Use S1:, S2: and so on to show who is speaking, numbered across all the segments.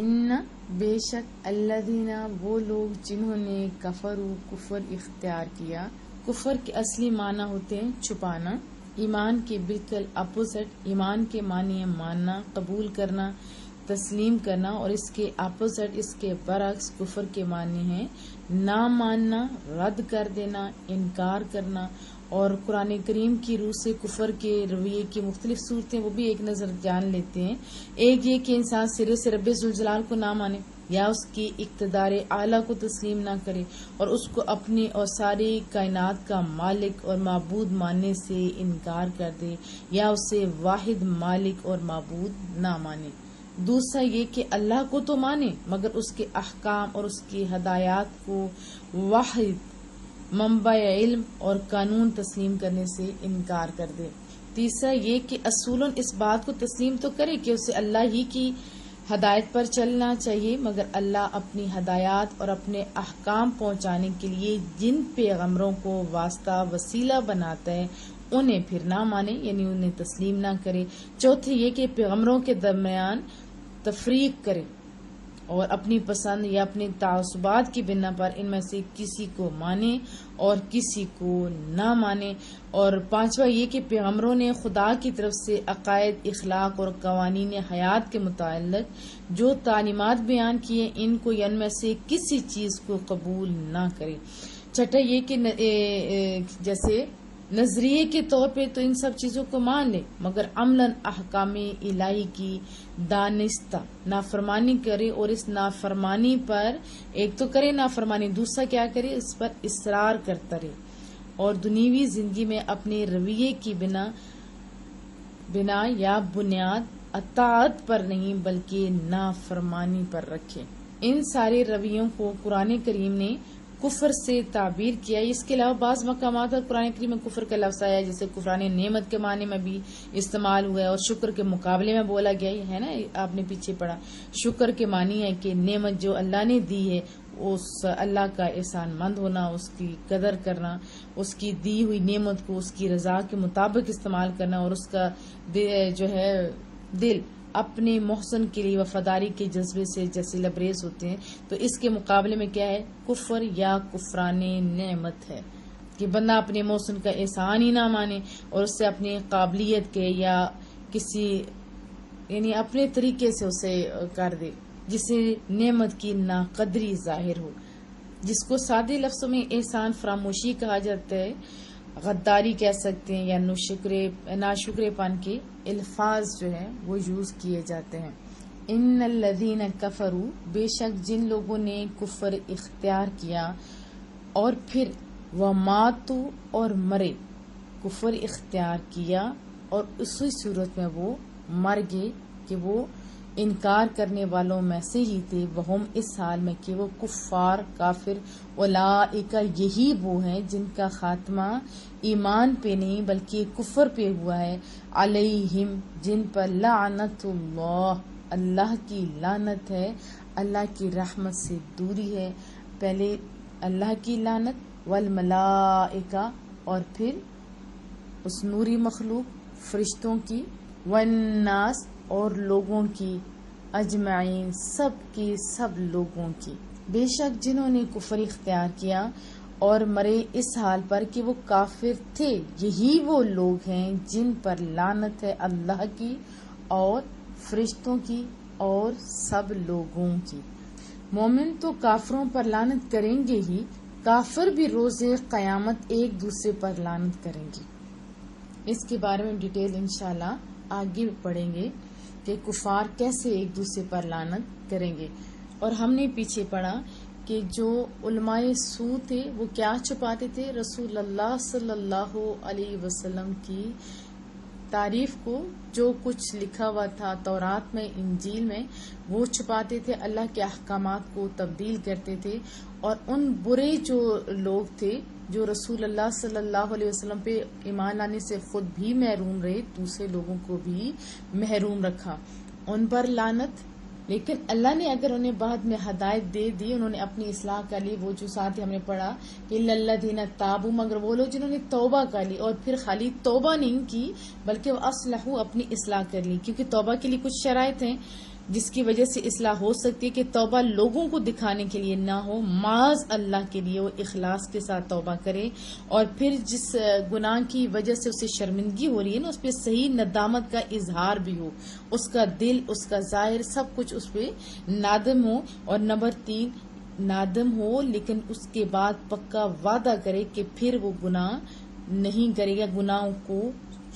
S1: ان بے شک الذین وہ لوگ جنہوں نے کفر اختیار کیا. کفر کے اصلی معنی ہوتے ہیں چھپانا. ایمان کے بالکل اپوزٹ. ایمان کے معنی ہے ماننا، قبول کرنا، تسلیم کرنا، اور اس کے اپوزٹ، اس کے برعکس کفر کے معنی ہیں نہ ماننا، رد کر دینا، انکار کرنا. اور قرآن کریم کی روح سے کفر کے رویے کی مختلف صورتیں وہ بھی ایک نظر جان لیتے ہیں. ایک یہ کہ انسان سرے سے رب ذوالجلال کو نہ مانے یا اس کی اقتدار اعلیٰ کو تسلیم نہ کرے اور اس کو اپنی اور ساری کائنات کا مالک اور معبود ماننے سے انکار کر دے یا اسے واحد مالک اور معبود نہ مانے. دوسرا یہ کہ اللہ کو تو مانے مگر اس کے احکام اور اس کی ہدایات کو واحد منبع علم اور قانون تسلیم کرنے سے انکار کر دے. تیسرا یہ کہ اصولاً اس بات کو تسلیم تو کرے کہ اسے اللہ ہی کی ہدایت پر چلنا چاہیے، مگر اللہ اپنی ہدایات اور اپنے احکام پہنچانے کے لیے جن پیغمبروں کو واسطہ وسیلہ بناتا ہے انہیں پھر نہ مانے، یعنی انہیں تسلیم نہ کرے. چوتھے یہ کہ پیغمبروں کے درمیان تفریق کرے اور اپنی پسند یا اپنے تعصبات کی بنا پر ان میں سے کسی کو مانے اور کسی کو نہ مانے. اور پانچواں یہ کہ پیغمبروں نے خدا کی طرف سے عقائد، اخلاق اور قوانین حیات کے متعلق جو تعلیمات بیان کیے ان کو یا ان میں سے کسی چیز کو قبول نہ کرے. چھٹا یہ کہ جیسے نظریے کے طور پہ تو ان سب چیزوں کو مان لے مگر عملاً احکام الہی کی دانستہ نافرمانی کرے اور اس نافرمانی پر ایک تو کرے نافرمانی، دوسرا کیا کرے اس پر اصرار کرتا رہے اور دنیوی زندگی میں اپنے رویے کی بنا یا بنیاد اطاعت پر نہیں بلکہ نافرمانی پر رکھے. ان سارے رویوں کو قرآن کریم نے کفر سے تعبیر کیا. اس کے علاوہ بعض مقامات پر قرآن کریم میں کفر کا لفظ آیا جیسے کفران نعمت کے معنی میں بھی استعمال ہوا ہے اور شکر کے مقابلے میں بولا گیا ہے نا، آپ نے پیچھے پڑھا. شکر کے معنی ہے کہ نعمت جو اللہ نے دی ہے اس اللہ کا احسان مند ہونا، اس کی قدر کرنا، اس کی دی ہوئی نعمت کو اس کی رضا کے مطابق استعمال کرنا اور اس کا جو ہے دل اپنے محسن کے لیے وفاداری کے جذبے سے جیسے لبریز ہوتے ہیں. تو اس کے مقابلے میں کیا ہے؟ کفر یا کفران نعمت ہے کہ بندہ اپنے محسن کا احسان ہی نہ مانے اور اس سے اپنی قابلیت کے یا کسی یعنی اپنے طریقے سے اسے کر دے جسے نعمت کی ناقدری ظاہر ہو، جس کو سادے لفظوں میں احسان فراموشی کہا جاتا ہے، غداری کہہ سکتے ہیں یا ناشکرے پن کے الفاظ جو ہیں وہ یوز کیے جاتے ہیں. ان الذین کفروا بے شک جن لوگوں نے کفر اختیار کیا اور پھر وماتوا اور مرے، کفر اختیار کیا اور اسی صورت میں وہ مر گئے کہ وہ انکار کرنے والوں میں سے ہی تھے. وہم اس حال میں کہ وہ کفار کافر، اولئک یہی وہ ہیں جن کا خاتمہ ایمان پہ نہیں بلکہ کفر پہ ہوا ہے. علیہم جن پر لعنت اللہ اللہ کی لعنت ہے، اللہ کی رحمت سے دوری ہے. پہلے اللہ کی لعنت، والملائکہ اور پھر اس نوری مخلوق فرشتوں کی، والناس اور لوگوں کی، اجمعین سب کی سب لوگوں کی. بے شک جنہوں نے کفر اختیار کیا اور مرے اس حال پر کہ وہ کافر تھے، یہی وہ لوگ ہیں جن پر لعنت ہے اللہ کی اور فرشتوں کی اور سب لوگوں کی. مومن تو کافروں پر لعنت کریں گے ہی، کافر بھی روز قیامت ایک دوسرے پر لعنت کریں گے. اس کے بارے میں ڈیٹیل انشاءاللہ آگے پڑھیں گے کہ کفار کیسے ایک دوسرے پر لعنت کریں گے. اور ہم نے پیچھے پڑھا کہ جو علماء سو تھے وہ کیا چھپاتے تھے؟ رسول اللہ صلی اللہ علیہ وسلم کی تعریف کو، جو کچھ لکھا ہوا تھا تورات میں، انجیل میں، وہ چھپاتے تھے، اللہ کے احکامات کو تبدیل کرتے تھے. اور ان برے جو لوگ تھے جو رسول اللہ صلی اللہ علیہ وسلم پہ ایمان لانے سے خود بھی محروم رہے، دوسرے لوگوں کو بھی محروم رکھا، ان پر لعنت. لیکن اللہ نے اگر انہیں بعد میں ہدایت دے دی، انہوں نے اپنی اصلاح کر لی، وہ جو ساتھ ہم نے پڑھا کہ الذین تابوا، مگر وہ لوگ جنہوں نے توبہ کر لی اور پھر خالی توبہ نہیں کی بلکہ وہ اصلحوا اپنی اصلاح کر لی، کیونکہ توبہ کے لیے کچھ شرائط ہیں. جس کی وجہ سے اصلاح ہو سکتی ہے کہ توبہ لوگوں کو دکھانے کے لیے نہ ہو، معاذ اللہ کے لیے وہ اخلاص کے ساتھ توبہ کرے، اور پھر جس گناہ کی وجہ سے اسے شرمندگی ہو رہی ہے نا، اس پہ صحیح ندامت کا اظہار بھی ہو، اس کا دل، اس کا ظاہر، سب کچھ اس پہ نادم ہو۔ اور نمبر 3، نادم ہو لیکن اس کے بعد پکا وعدہ کرے کہ پھر وہ گناہ نہیں کرے گا، گناہوں کو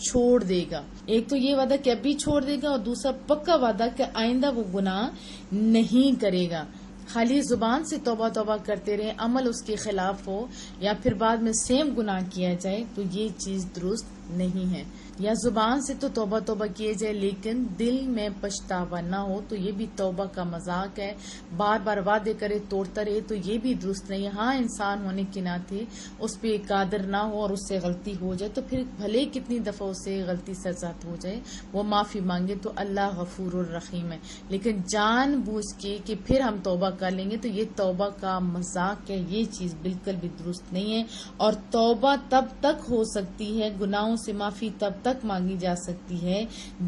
S1: چھوڑ دے گا۔ ایک تو یہ وعدہ کہ ابھی چھوڑ دے گا، اور دوسرا پکا وعدہ کہ آئندہ وہ گناہ نہیں کرے گا۔ خالی زبان سے توبہ توبہ کرتے رہے، عمل اس کے خلاف ہو، یا پھر بعد میں سیم گناہ کیا جائے، تو یہ چیز درست نہیں ہے۔ یا زبان سے تو توبہ توبہ کیے جائے لیکن دل میں پچھتاوا نہ ہو، تو یہ بھی توبہ کا مذاق ہے۔ بار بار وعدے کرے توڑتا رہے تو یہ بھی درست نہیں ہے۔ ہاں، انسان ہونے کے ناطے اس پہ قادر نہ ہو اور اس سے غلطی ہو جائے تو پھر بھلے کتنی دفعہ اسے غلطی سرزد ہو جائے، وہ معافی مانگے تو اللہ غفور الرحیم ہے۔ لیکن جان بوجھ کے کہ پھر ہم توبہ کر لیں گے تو یہ توبہ کا مذاق ہے، یہ چیز بالکل بھی درست نہیں ہے۔ اور توبہ تب تک ہو سکتی ہے، گناہوں سے معافی تب تک مانگی جا سکتی ہے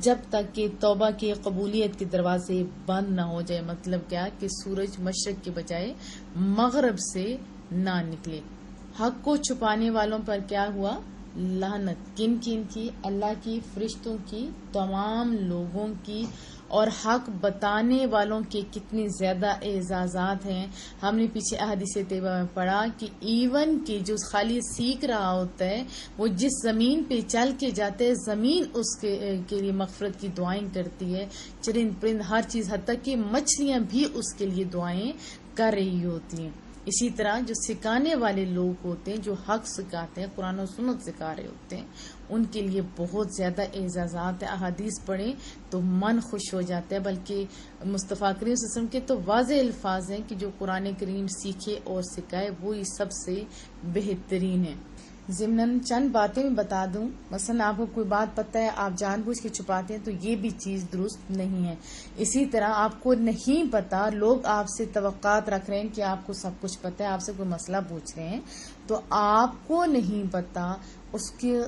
S1: جب تک کہ توبہ کے قبولیت کے دروازے بند نہ ہو جائے۔ مطلب کیا کہ سورج مشرق کے بجائے مغرب سے نہ نکلے۔ حق کو چھپانے والوں پر کیا ہوا؟ لعنت۔ کن کن کی؟ اللہ کی، فرشتوں کی، تمام لوگوں کی، اور حق بتانے والوں کے کتنی زیادہ اعزازات ہیں۔ ہم نے پیچھے احادیث طیبہ میں پڑھا کہ ایون کہ جو خالی سیکھ رہا ہوتا ہے، وہ جس زمین پہ چل کے جاتے ہے، زمین اس کے لیے مغفرت کی دعائیں کرتی ہے، چرند پرند ہر چیز، حتیٰ کہ مچھلیاں بھی اس کے لیے دعائیں کر رہی ہوتی ہیں۔ اسی طرح جو سکھانے والے لوگ ہوتے ہیں، جو حق سکھاتے ہیں، قرآن و سنت سکھا رہے ہوتے ہیں، ان کے لیے بہت زیادہ اعزازات ہیں۔ احادیث پڑھیں تو من خوش ہو جاتا ہے، بلکہ مصطفیٰ کریم صلی اللہ علیہ وسلم کے تو واضح الفاظ ہیں کہ جو قرآن کریم سیکھے اور سکھائے وہی سب سے بہترین ہے۔ ضمناً چند باتیں میں بتا دوں، مثلا آپ کو کوئی بات پتہ ہے، آپ جان بوجھ کے چھپاتے ہیں تو یہ بھی چیز درست نہیں ہے۔ اسی طرح آپ کو نہیں پتا، لوگ آپ سے توقعات رکھ رہے ہیں کہ آپ کو سب کچھ پتہ ہے، آپ سے کوئی مسئلہ پوچھ رہے ہیں تو آپ کو نہیں پتا، اس کے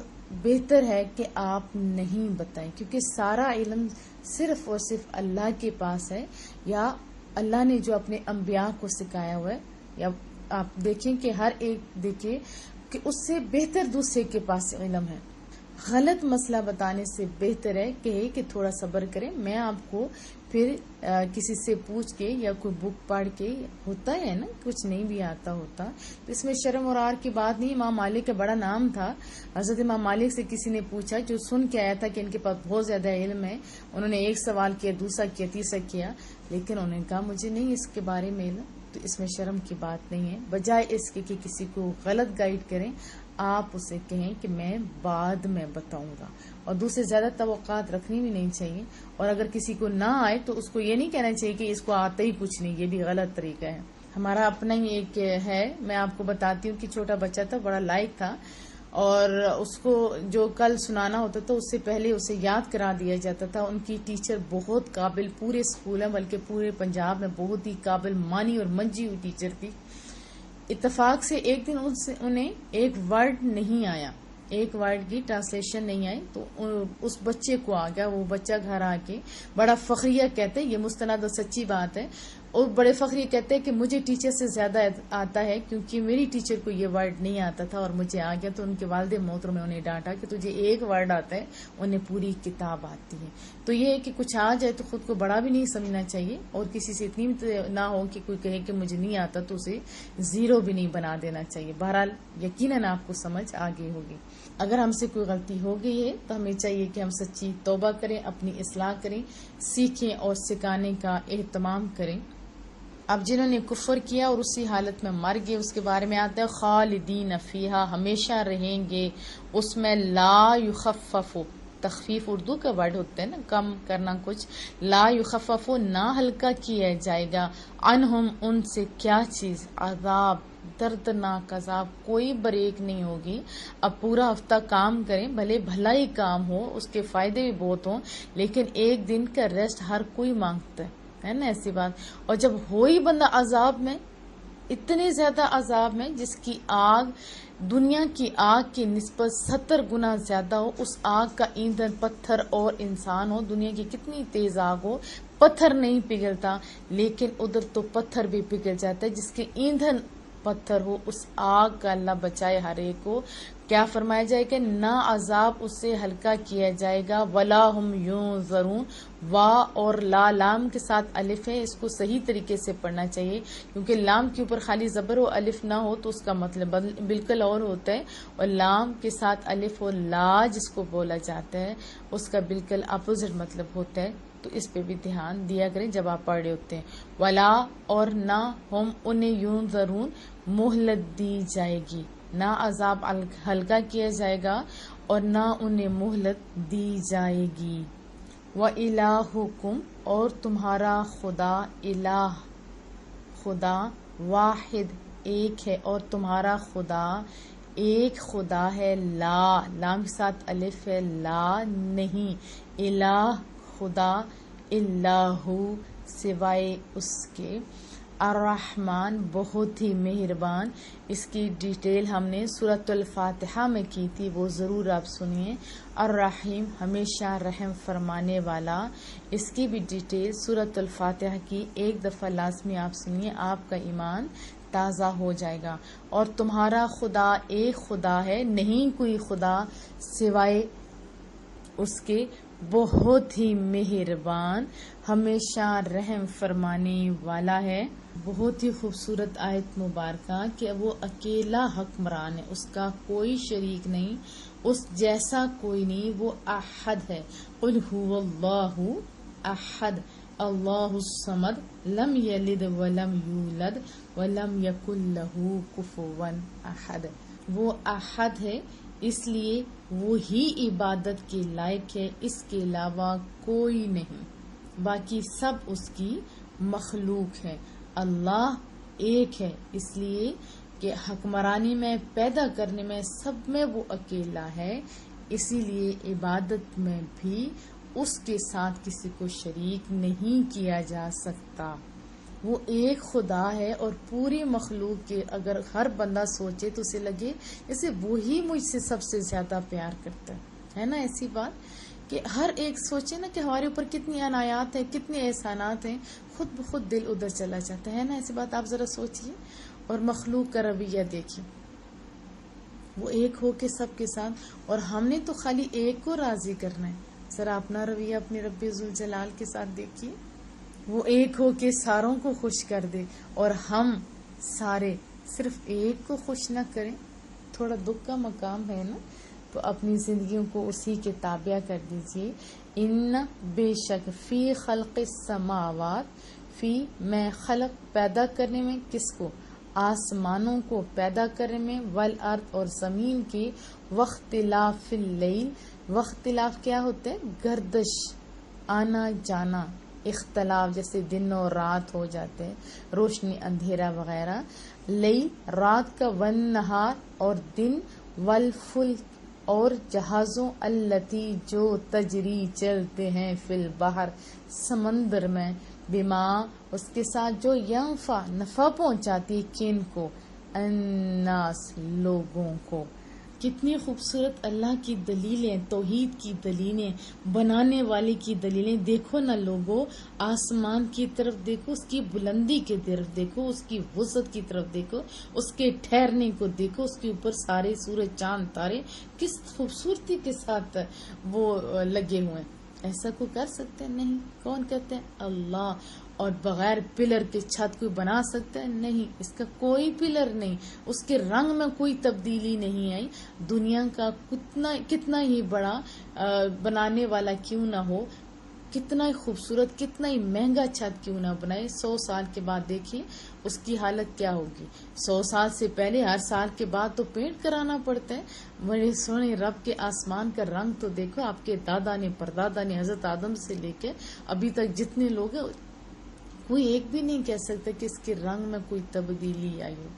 S1: بہتر ہے کہ آپ نہیں بتائیں، کیونکہ سارا علم صرف اور صرف اللہ کے پاس ہے، یا اللہ نے جو اپنے انبیاء کو سکھایا ہوا ہے، یا آپ دیکھیں کہ ہر ایک دیکھے کہ اس سے بہتر دوسرے کے پاس علم ہے۔ غلط مسئلہ بتانے سے بہتر ہے کہ تھوڑا صبر کریں، میں آپ کو پھر کسی سے پوچھ کے یا کوئی بک پڑھ کے، ہوتا ہے نا کچھ نہیں بھی آتا ہوتا تو اس میں شرم اور عار کی بات نہیں۔ امام مالک کا بڑا نام تھا، حضرت امام مالک سے کسی نے پوچھا، جو سن کے آیا تھا کہ ان کے پاس بہت زیادہ علم ہے، انہوں نے ایک سوال کیا، دوسرا کیا، تیسرا کیا، لیکن انہوں نے کہا مجھے نہیں اس کے بارے میں علم۔ تو اس میں شرم کی بات نہیں ہے، بجائے اس کے کہ کسی کو غلط گائیڈ کریں، آپ اسے کہیں کہ میں بعد میں بتاؤں گا، اور دوسرے زیادہ توقعات رکھنی بھی نہیں چاہیے۔ اور اگر کسی کو نہ آئے تو اس کو یہ نہیں کہنا چاہیے کہ اس کو آتا ہی کچھ نہیں، یہ بھی غلط طریقہ ہے۔ ہمارا اپنا ہی ایک ہے، میں آپ کو بتاتی ہوں کہ چھوٹا بچہ تھا، بڑا لائق تھا، اور اس کو جو کل سنانا ہوتا تھا اس سے پہلے اسے یاد کرا دیا جاتا تھا۔ ان کی ٹیچر بہت قابل، پورے اسکول میں بلکہ پورے پنجاب میں بہت ہی قابل، مانی اور منجی ہوئی ٹیچر تھی۔ اتفاق سے ایک دن انہیں ایک ورڈ نہیں آیا، ایک ورڈ کی ٹرانسلیشن نہیں آئی، تو اس بچے کو آ گیا، وہ بچہ گھر آ کے بڑا فخریہ کہتے ہیں، یہ مستند اور سچی بات ہے، اور بڑے فخریہ کہتے ہیں کہ مجھے ٹیچر سے زیادہ آتا ہے، کیونکہ میری ٹیچر کو یہ ورڈ نہیں آتا تھا اور مجھے آ گیا۔ تو ان کے والد محترم نے انہیں ڈانٹا کہ تجھے ایک ورڈ آتا ہے، انہیں پوری کتاب آتی ہے۔ تو یہ ہے کہ کچھ آ جائے تو خود کو بڑا بھی نہیں سمجھنا چاہیے، اور کسی سے اتنی نہ ہو کہ کوئی کہے کہ مجھے نہیں آتا تو اسے زیرو بھی نہیں بنا دینا چاہیے۔ بہرحال یقیناً آپ کو سمجھ آگے ہوگی۔ اگر ہم سے کوئی غلطی ہو گئی ہے تو ہمیں چاہیے کہ ہم سچی توبہ کریں، اپنی اصلاح کریں، سیکھیں اور سکھانے کا اہتمام کریں۔ اب جنہوں نے کفر کیا اور اسی حالت میں مر گئے، اس کے بارے میں آتا ہے خالدین فیہا، ہمیشہ رہیں گے اس میں، لا یخفف، تخفیف اردو کا ورڈ ہوتا ہے نا، کم کرنا کچھ، لا یخفف، نہ ہلکا کیا جائے گا، عنہم، ان سے، کیا چیز؟ عذاب، دردناک عذاب، کوئی بریک نہیں ہوگی۔ اب پورا ہفتہ کام کریں، بھلے بھلا ہی کام ہو، اس کے فائدے بھی بہت ہوں، لیکن ایک دن کا ریسٹ ہر کوئی مانگتا ہے نا، ایسی بات۔ اور جب ہو ہی بندہ عذاب میں اتنے زیادہ عذاب میں جس کی آگ دنیا کی آگ کی نسبت 70 گنا زیادہ ہو. اس آگ کا ایندھن پتھر اور انسان ہو. دنیا کی کتنی تیز آگ ہو، پتھر نہیں پگھلتا، لیکن ادھر تو پتھر بھی پگھل جاتا ہے. جس کے ایندھن پتھر ہو، اس آگ کا اللہ بچائے ہر ایک کو. کیا فرمایا جائے کہ نہ عذاب اس سے ہلکا کیا جائے گا. ولا ہم ینظرون، وا اور لا لام کے ساتھ الف ہے. اس کو صحیح طریقے سے پڑھنا چاہیے، کیونکہ لام کے اوپر خالی زبر و الف نہ ہو تو اس کا مطلب بالکل اور ہوتا ہے، اور لام کے ساتھ الف و لا جس کو بولا جاتا ہے اس کا بالکل اپوزٹ مطلب ہوتا ہے. تو اس پہ بھی دھیان دیا کریں جب آپ پڑھ رہے ہوتے ہیں. ولا اور نہ ہم انہیں ینظرون، مہلت دی جائے گی. نہ عذاب ہلکا کیا جائے گا اور نہ انہیں مہلت دی جائے گی. وَإِلَٰهُكُمْ، اور تمہارا خدا، الہ خدا، واحد ایک ہے، اور تمہارا خدا ایک خدا ہے. لا لام کے ساتھ الف ہے، لا نہیں. الہ خدا، اللہ سوائے اس کے. الرحمن بہت ہی مہربان. اس کی ڈیٹیل ہم نے سورۃ الفاتحہ میں کی تھی، وہ ضرور آپ سنیے. الرحیم ہمیشہ رحم فرمانے والا. اس کی بھی ڈیٹیل سورۃ الفاتحہ کی ایک دفعہ لازمی آپ سنیے، آپ کا ایمان تازہ ہو جائے گا. اور تمہارا خدا ایک خدا ہے، نہیں کوئی خدا سوائے اس کے، بہت ہی مہربان، ہمیشہ رحم فرمانے والا ہے. بہت ہی خوبصورت آیت مبارکہ کہ وہ اکیلا حکمران ہے، اس کا کوئی شریک نہیں، اس جیسا کوئی نہیں. وہ احد ہے. قل هو اللہ احد اللہ الصمد لم یلد ولم یولد ولم یکن لہ کفوا احد. وہ احد ہے، اس لیے وہی عبادت کے لائق ہے، اس کے علاوہ کوئی نہیں. باقی سب اس کی مخلوق ہے. اللہ ایک ہے، اس لیے کہ حکمرانی میں، پیدا کرنے میں، سب میں وہ اکیلا ہے. اسی لیے عبادت میں بھی اس کے ساتھ کسی کو شریک نہیں کیا جا سکتا. وہ ایک خدا ہے، اور پوری مخلوق کے اگر ہر بندہ سوچے تو اسے لگے جیسے وہی مجھ سے سب سے زیادہ پیار کرتا ہے نا. ایسی بات کہ ہر ایک سوچے نا کہ ہمارے اوپر کتنی عنایات ہیں، کتنے احسانات ہیں، خود بخود دل ادھر چلا جاتا ہے نا. ایسی بات آپ ذرا سوچیے اور مخلوق کا رویہ دیکھیے. وہ ایک ہو کے سب کے ساتھ، اور ہم نے تو خالی ایک کو راضی کرنا ہے. ذرا اپنا رویہ اپنے رب ذوالجلال کے ساتھ دیکھیے. وہ ایک ہو کے ساروں کو خوش کر دے، اور ہم سارے صرف ایک کو خوش نہ کریں. تھوڑا دکھ کا مقام ہے نا، تو اپنی زندگیوں کو اسی کے تابع کر دیجیے. ان بے شک فی خلق السماوات، فی میں، خلق پیدا کرنے میں، کس کو؟ آسمانوں کو پیدا کرنے میں، والارض اور زمین کی، واختلاف اللیل، واختلاف کیا ہوتا ہے؟ گردش، آنا جانا، اختلاف جیسے دن اور رات ہو جاتے ہیں، روشنی اندھیرا وغیرہ. لیل رات کا، والنہار اور دن، والفلک اور جہازوں، التی جو تجری چلتے ہیں، فی البحر سمندر میں، بما اس کے ساتھ جو ینفع نفع پہنچاتی ہے، کن کو؟ الناس لوگوں کو. کتنی خوبصورت اللہ کی دلیلیں، توحید کی دلیلیں، بنانے والے کی دلیلیں. دیکھو نا لوگو، آسمان کی طرف دیکھو، اس کی بلندی کی طرف دیکھو، اس کی وسعت کی طرف دیکھو، اس کے ٹھہرنے کو دیکھو، اس کے اوپر سارے سورج چاند تارے کس خوبصورتی کے ساتھ وہ لگے ہوئے ہیں. ایسا کوئی کر سکتے ہیں؟ نہیں. کون کہتے ہیں؟ اللہ. اور بغیر پلر کے چھت کوئی بنا سکتا ہے؟ نہیں. اس کا کوئی پلر نہیں، اس کے رنگ میں کوئی تبدیلی نہیں آئی. دنیا کا کتنا ہی بڑا بنانے والا کیوں نہ ہو، کتنا ہی خوبصورت، کتنا ہی مہنگا چھت کیوں نہ بنائے، 100 سال کے بعد دیکھیے اس کی حالت کیا ہوگی. 100 سال سے پہلے ہر سال کے بعد تو پینٹ کرانا پڑتا ہے. میرے سونے رب کے آسمان کا رنگ تو دیکھو. آپ کے دادا نے، پردادا نے، حضرت آدم سے لے کے ابھی تک جتنے لوگ ہیں، کوئی ایک بھی نہیں کہہ سکتا کہ اس کے رنگ میں کوئی تبدیلی آئی ہو.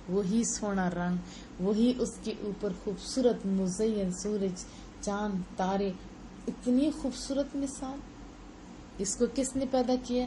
S1: وہی سونا رنگ، وہی اس کے اوپر خوبصورت مزین سورج چاند تارے، اتنی خوبصورت مثال. اس کو کس نے پیدا کیا؟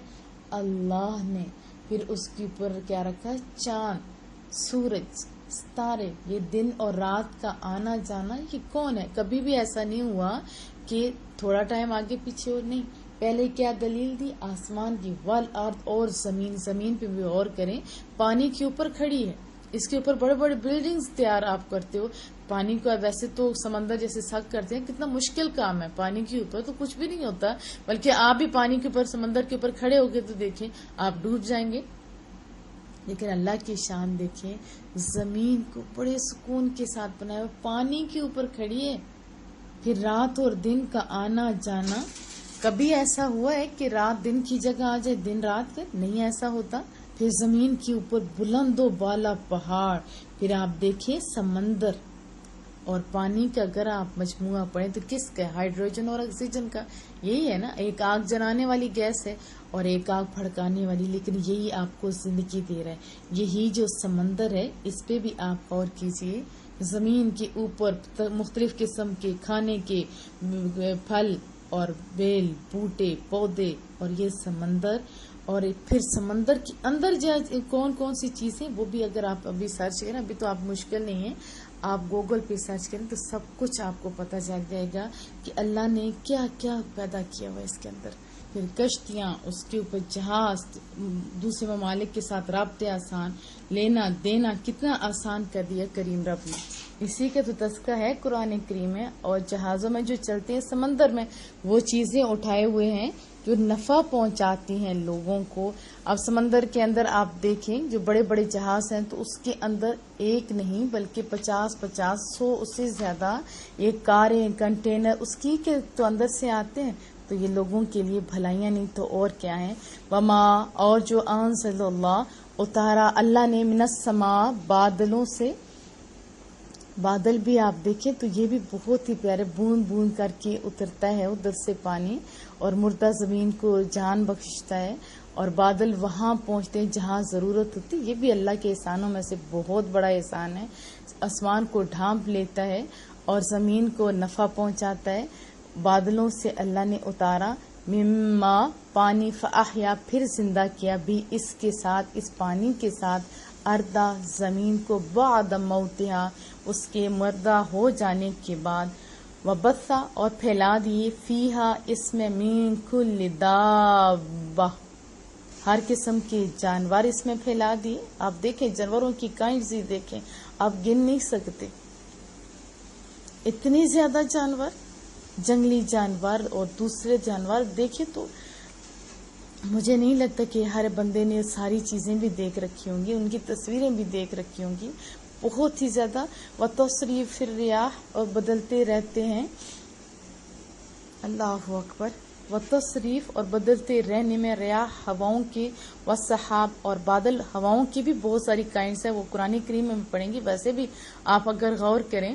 S1: اللہ نے. پھر اس کے اوپر کیا رکھا ہے؟ چاند، سورج، ستارے، یہ دن اور رات کا آنا جانا، یہ کون ہے؟ کبھی بھی ایسا نہیں ہوا کہ تھوڑا ٹائم آگے پیچھے اور نہیں. پہلے کیا دلیل دی؟ آسمان کی، والارض، اور زمین پہ بھی غور کریں، پانی کے اوپر کھڑی ہے. اس کے اوپر بڑے بڑے بلڈنگز تیار آپ کرتے ہو. پانی کو ویسے تو سمندر جیسے سخت کرتے ہیں، کتنا مشکل کام ہے. پانی کے اوپر تو کچھ بھی نہیں ہوتا، بلکہ آپ بھی پانی کے اوپر، سمندر کے اوپر کھڑے ہو گئے تو دیکھیں آپ ڈوب جائیں گے. لیکن اللہ کی شان دیکھیں، زمین کو بڑے سکون کے ساتھ بنایا ہوا، پانی کے اوپر کھڑی ہے. پھر رات اور دن کا آنا جانا. کبھی ایسا ہوا ہے کہ رات دن کی جگہ آ جائے، دن رات کا؟ نہیں ایسا ہوتا. پھر زمین کے اوپر بلند و بالا پہاڑ. پھر آپ دیکھیں سمندر اور پانی کا اگر آپ مجموعہ پڑھیں تو کس کا؟ ہائیڈروجن اور آکسیجن کا. یہی ہے نا، ایک آگ جلانے والی گیس ہے اور ایک آگ بھڑکانے والی، لیکن یہی آپ کو زندگی دے رہا ہے. یہی جو سمندر ہے اس پہ بھی آپ غور کیجئے. زمین کے اوپر مختلف قسم کے کھانے کے پھل اور بیل، بوٹے، پودے، اور یہ سمندر. اور پھر سمندر کے اندر کون کون سی چیزیں، وہ بھی اگر آپ ابھی سرچ کریں، ابھی تو آپ مشکل نہیں ہے، آپ گوگل پہ سرچ کریں تو سب کچھ آپ کو پتہ چل جائے گا کہ اللہ نے کیا کیا پیدا کیا ہوا اس کے اندر. پھر کشتیاں، اس کے اوپر جہاز، دوسرے ممالک کے ساتھ رابطے آسان، لینا دینا کتنا آسان کر دیا کریم رب نے. اسی کا تو تذکرہ ہے قرآن کریم میں. اور جہازوں میں جو چلتے ہیں سمندر میں، وہ چیزیں اٹھائے ہوئے ہیں جو نفع پہنچاتی ہیں لوگوں کو. اب سمندر کے اندر آپ دیکھیں جو بڑے بڑے جہاز ہیں تو اس کے اندر ایک نہیں بلکہ 50-100 اس سے زیادہ یہ کاریں، کنٹینر اس کی کے تو اندر سے آتے ہیں. تو یہ لوگوں کے لیے بھلائیاں نہیں تو اور کیا ہیں. وما، اور جو انزل اللہ، اتارا اللہ نے، من السماء، بادلوں سے. بادل بھی آپ دیکھیں تو یہ بھی بہت ہی پیارے، بوند بوند کر کے اترتا ہے ادھر سے پانی اور مردہ زمین کو جان بخشتا ہے. اور بادل وہاں پہنچتے ہیں جہاں ضرورت ہوتی. یہ بھی اللہ کے احسانوں میں سے بہت بڑا احسان ہے. آسمان کو ڈھانپ لیتا ہے اور زمین کو نفع پہنچاتا ہے. بادلوں سے اللہ نے اتارا، مما، پانی، فاحیا، پھر زندہ کیا، بھی اس کے ساتھ، اس پانی کے ساتھ، اردا، زمین کو، بعد موتہا، اس کے مردہ ہو جانے کے بعد، وبثا، اور پھیلا دیے، فیہا، اس میں، من کل دابہ، ہر قسم کے جانور اس میں پھیلا دیے. آپ دیکھیں جانوروں کی کائنڈز ہی دیکھیں، آپ گن نہیں سکتے اتنی زیادہ جانور، جنگلی جانور اور دوسرے جانور. دیکھیں تو مجھے نہیں لگتا کہ ہر بندے نے ساری چیزیں بھی دیکھ رکھی ہوں گی، ان کی تصویریں بھی دیکھ رکھی ہوں گی، بہت ہی زیادہ. وتصریف الریاح، اور بدلتے رہتے ہیں، اللہ اکبر، وتصریف، اور بدلتے رہنے میں، ریاح، ہواؤں کے، والسحاب، اور بادل. ہواؤں کی بھی بہت ساری کائنڈز ہیں، وہ قرآن کریم میں پڑھیں گی. ویسے بھی آپ اگر غور کریں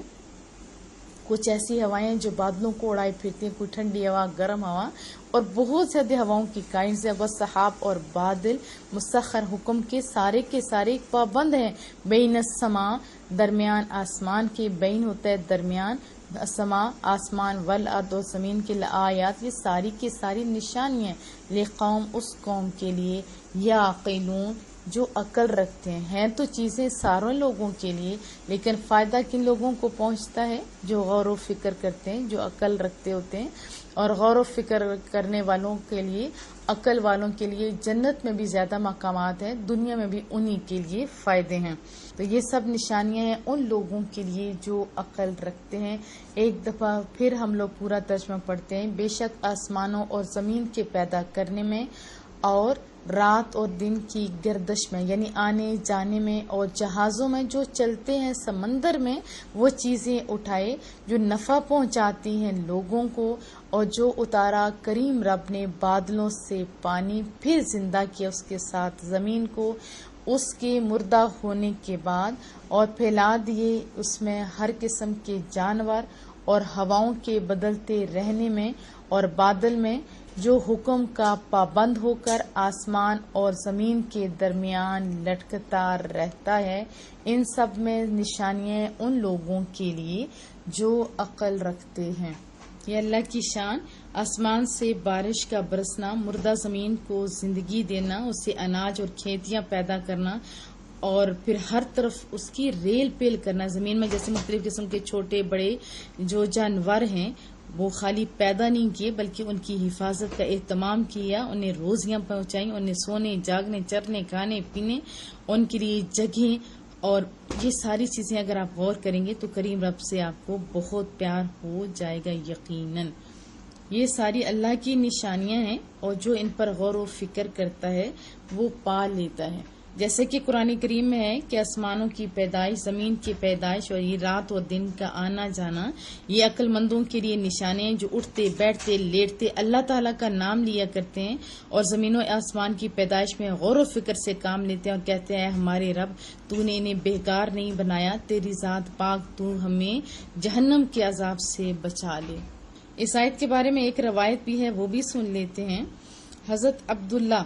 S1: کچھ ایسی ہوائیں جو بادلوں کو اڑائے پھرتی ہیں، کوئی ٹھنڈی ہوا، گرم ہوا، اور بہت زیادہ ہواؤں کی کائنڈز ہیں. والسحاب، اور بادل، مسخر، حکم کے سارے پابند ہیں. بین السماء، درمیان آسمان کے، بین ہوتا ہے درمیان، السماء آسمان، والارض، اور زمین کے، لآیات، یہ ساری کی ساری نشانیاں، لقوم، اس قوم کے لیے، یعقلون، جو عقل رکھتے ہیں. تو چیزیں سارے لوگوں کے لیے، لیکن فائدہ کن لوگوں کو پہنچتا ہے؟ جو غور و فکر کرتے ہیں، جو عقل رکھتے ہوتے ہیں. اور غور و فکر کرنے والوں کے لیے، عقل والوں کے لیے جنت میں بھی زیادہ مقامات ہیں، دنیا میں بھی انہی کے لیے فائدے ہیں. تو یہ سب نشانیاں ہیں ان لوگوں کے لیے جو عقل رکھتے ہیں. ایک دفعہ پھر ہم لوگ پورا ترجمہ پڑھتے ہیں. بے شک آسمانوں اور زمین کے پیدا کرنے میں، اور رات اور دن کی گردش میں، یعنی آنے جانے میں، اور جہازوں میں جو چلتے ہیں سمندر میں، وہ چیزیں اٹھائے جو نفع پہنچاتی ہیں لوگوں کو. اور جو اتارا کریم رب نے بادلوں سے پانی، پھر زندہ کیا اس کے ساتھ زمین کو اس کے مردہ ہونے کے بعد، اور پھیلا دیے اس میں ہر قسم کے جانور، اور ہواؤں کے بدلتے رہنے میں، اور بادل میں جو حکم کا پابند ہو کر آسمان اور زمین کے درمیان لٹکتا رہتا ہے. ان سب میں نشانیاں ان لوگوں کے لیے جو عقل رکھتے ہیں. یہ اللہ کی شان آسمان سے بارش کا برسنا، مردہ زمین کو زندگی دینا، اسے اناج اور کھیتیاں پیدا کرنا، اور پھر ہر طرف اس کی ریل پیل کرنا. زمین میں جیسے مختلف قسم کے چھوٹے بڑے جو جانور ہیں وہ خالی پیدا نہیں کیے بلکہ ان کی حفاظت کا اہتمام کیا، انہیں روزیاں پہنچائیں، انہیں سونے جاگنے چرنے کھانے پینے، ان کے لیے جگہیں. اور یہ ساری چیزیں اگر آپ غور کریں گے تو کریم رب سے آپ کو بہت پیار ہو جائے گا یقیناً. یہ ساری اللہ کی نشانیاں ہیں اور جو ان پر غور و فکر کرتا ہے وہ پا لیتا ہے. جیسے کہ قرآن کریم میں ہے کہ آسمانوں کی پیدائش، زمین کی پیدائش اور یہ رات و دن کا آنا جانا یہ عقل مندوں کے لیے نشانے ہیں جو اٹھتے بیٹھتے لیٹتے اللہ تعالیٰ کا نام لیا کرتے ہیں اور زمین و آسمان کی پیدائش میں غور و فکر سے کام لیتے ہیں اور کہتے ہیں ہمارے رب تو نے انہیں بیکار نہیں بنایا، تیری ذات پاک تو ہمیں جہنم کے عذاب سے بچا لے. اس آیت کے بارے میں ایک روایت بھی ہے، وہ بھی سن لیتے ہیں. حضرت عبداللہ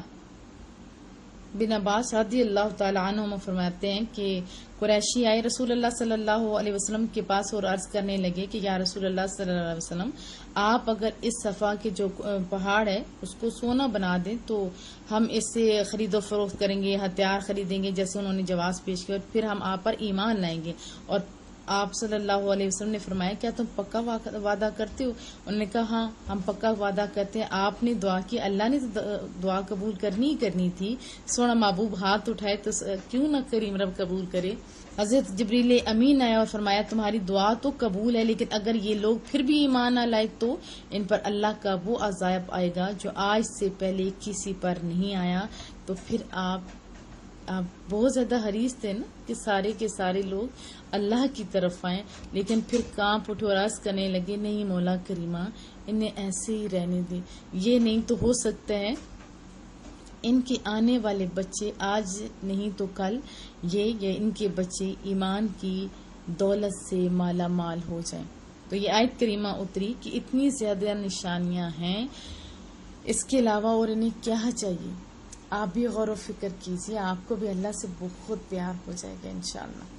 S1: بن عباس رضی اللہ تعالی عنہ فرماتے ہیں کہ قریشی آئے رسول اللہ صلی اللہ علیہ وسلم کے پاس اور عرض کرنے لگے کہ یا رسول اللہ صلی اللہ علیہ وسلم، آپ اگر اس صفا کے جو پہاڑ ہے اس کو سونا بنا دیں تو ہم اس سے خرید و فروخت کریں گے، ہتھیار خریدیں گے. جیسے انہوں نے جواز پیش کیا اور پھر ہم آپ پر ایمان لائیں گے. اور آپ صلی اللہ علیہ وسلم نے فرمایا کیا تم پکا وعدہ کرتے ہو؟ انہوں نے کہا ہاں ہم پکا وعدہ کرتے ہیں. آپ نے دعا کی، اللہ نے دعا قبول کرنی تھی. سونا محبوب ہاتھ اٹھائے تو کیوں نہ کریم رب قبول کرے. حضرت جبریل امین آیا اور فرمایا تمہاری دعا تو قبول ہے، لیکن اگر یہ لوگ پھر بھی ایمان نہ لائے تو ان پر اللہ کا وہ عذاب آئے گا جو آج سے پہلے کسی پر نہیں آیا. تو پھر آپ بہت زیادہ حریص تھے نا کہ سارے کے سارے لوگ اللہ کی طرف آئیں، لیکن پھر کانپ اٹھے اور عرض کرنے لگے نہیں مولا کریمہ انہیں ایسے ہی رہنے دے. یہ نہیں تو ہو سکتا ہے ان کے آنے والے بچے آج نہیں تو کل یہ یا ان کے بچے ایمان کی دولت سے مالا مال ہو جائیں. تو یہ آیت کریمہ اتری کہ اتنی زیادہ نشانیاں ہیں، اس کے علاوہ اور انہیں کیا چاہیے. آپ بھی غور و فکر کیجیے، آپ کو بھی اللہ سے بہت پیار ہو جائے گا انشاءاللہ.